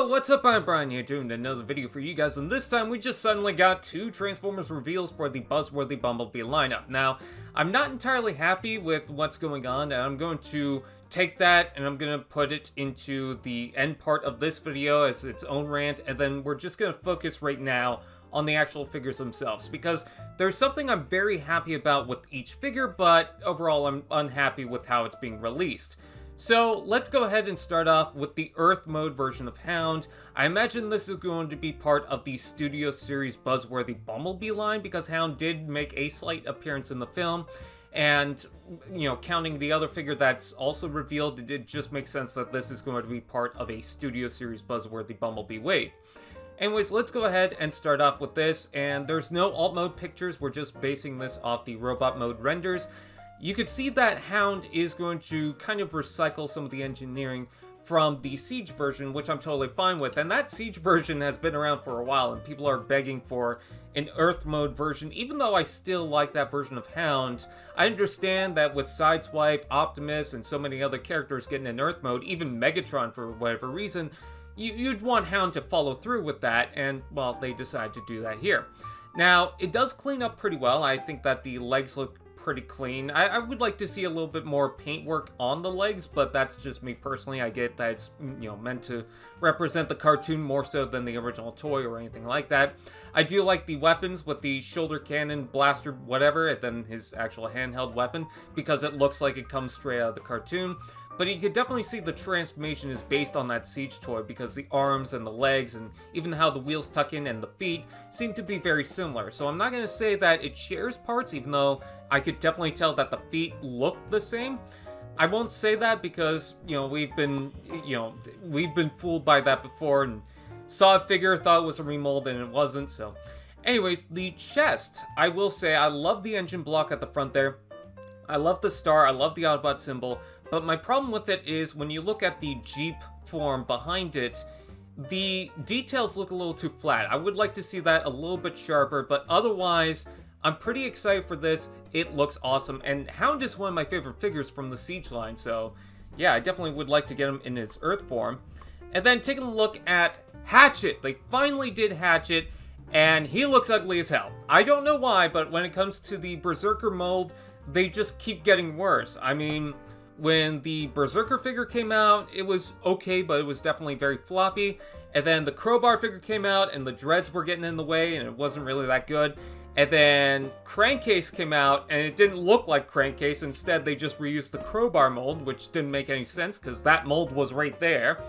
Yo, what's up? I'm Brian here doing another video for you guys, and this time we just suddenly got 2 Transformers reveals for the Buzzworthy Bumblebee lineup. Now, I'm not entirely happy with what's going on, and I'm going to take that and I'm going to put it into the end part of this video as its own rant, and then we're just going to focus right now on the actual figures themselves, because there's something I'm very happy about with each figure, but overall I'm unhappy with how it's being released. So let's go ahead and start off with the Earth mode version of Hound. I imagine this is going to be part of the Studio Series Buzzworthy Bumblebee line, because Hound did make a slight appearance in the film. And, you know, counting the other figure that's also revealed, it just makes sense that this is going to be part of a Studio Series Buzzworthy Bumblebee wave. Anyways, let's go ahead and start off with this. And there's no alt mode pictures, we're just basing this off the robot mode renders. You could see that Hound is going to kind of recycle some of the engineering from the Siege version, which I'm totally fine with. And that Siege version has been around for a while, and people are begging for an Earth mode version. Even though I still like that version of Hound, I understand that with Sideswipe, Optimus, and so many other characters getting in Earth mode, even Megatron for whatever reason, you'd want Hound to follow through with that, and, well, they decide to do that here. Now, it does clean up pretty well. I think that the legs look pretty clean. I would like to see a little bit more paintwork on the legs, but that's just me personally. I get that it's, you know, meant to represent the cartoon more so than the original toy or anything like that. I do like the weapons with the shoulder cannon, blaster, whatever, and then his actual handheld weapon, because it looks like it comes straight out of the cartoon. But you can definitely see the transformation is based on that Siege toy, because the arms and the legs and even how the wheels tuck in and the feet seem to be very similar. So I'm not going to say that it shares parts, even though I could definitely tell that the feet look the same. I won't say that because, you know, we've been fooled by that before and saw a figure, thought it was a remold, and it wasn't. So anyways, the chest, I will say I love the engine block at the front there. I love the star, I love the Autobot symbol. But my problem with it is when you look at the Jeep form behind it, the details look a little too flat. I would like to see that a little bit sharper, but otherwise, I'm pretty excited for this. It looks awesome, and Hound is one of my favorite figures from the Siege line, so yeah, I definitely would like to get him in its Earth form. And then taking a look at Hatchet. They finally did Hatchet, and he looks ugly as hell. I don't know why, but when it comes to the Berserker mold, they just keep getting worse. I mean, when the Berserker figure came out, it was okay, but it was definitely very floppy. And then the Crowbar figure came out, and the dreads were getting in the way, and it wasn't really that good. And then Crankcase came out, and it didn't look like Crankcase. Instead, they just reused the Crowbar mold, which didn't make any sense, because that mold was right there.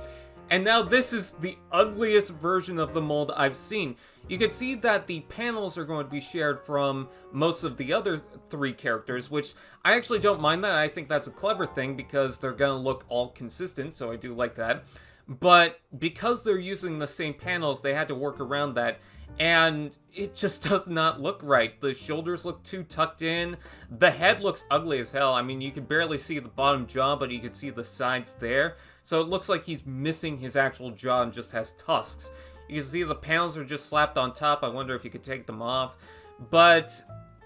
And now this is the ugliest version of the mold I've seen. You can see that the panels are going to be shared from most of the other 3 characters, which I actually don't mind that. I think that's a clever thing because they're going to look all consistent, so I do like that. But because they're using the same panels, they had to work around that, and it just does not look right. The shoulders look too tucked in. The head looks ugly as hell. I mean, you can barely see the bottom jaw, but you can see the sides there. So it looks like he's missing his actual jaw and just has tusks. You can see the panels are just slapped on top. I wonder if you could take them off. But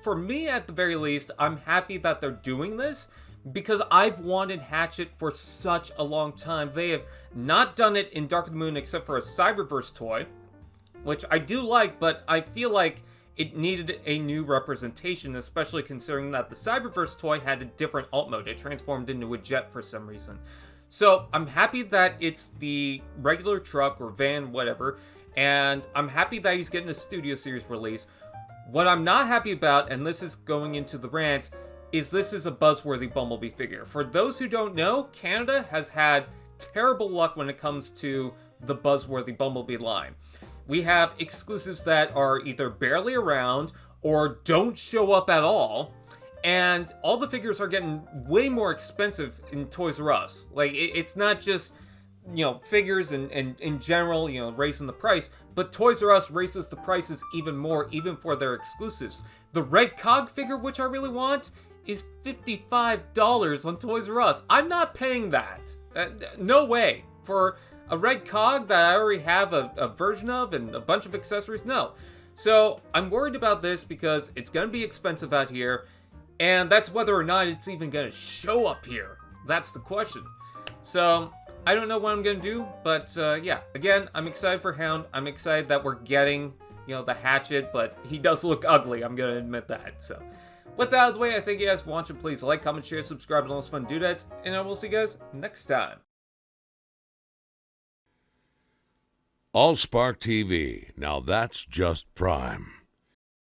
for me, at the very least, I'm happy that they're doing this, because I've wanted Hatchet for such a long time. They have not done it in Dark of the Moon except for a Cyberverse toy, which I do like, but I feel like it needed a new representation, especially considering that the Cyberverse toy had a different alt mode. It transformed into a jet for some reason. So I'm happy that it's the regular truck or van, whatever, and I'm happy that he's getting a Studio Series release. What I'm not happy about, and this is going into the rant, is this is a Buzzworthy Bumblebee figure. For those who don't know, Canada has had terrible luck when it comes to the Buzzworthy Bumblebee line. We have exclusives that are either barely around or don't show up at all. And all the figures are getting way more expensive in Toys R Us. Like, it's not just, you know, figures and in general, you know, raising the price, but Toys R Us raises the prices even more, even for their exclusives. The Red Cog figure, which I really want, is $55 on Toys R Us. I'm not paying that. No way. For a Red Cog that I already have a version of and a bunch of accessories, no. So, I'm worried about this because it's going to be expensive out here. And that's whether or not it's even going to show up here. That's the question. So, I don't know what I'm gonna do, but yeah, again, I'm excited for Hound. I'm excited that we're getting, you know, the hatchet, but he does look ugly, I'm gonna admit that. So, with that out of the way, I thank you guys for watching. Please like, comment, share, subscribe, and all those fun doodads, and I will see you guys next time. AllSpark TV, now that's just prime.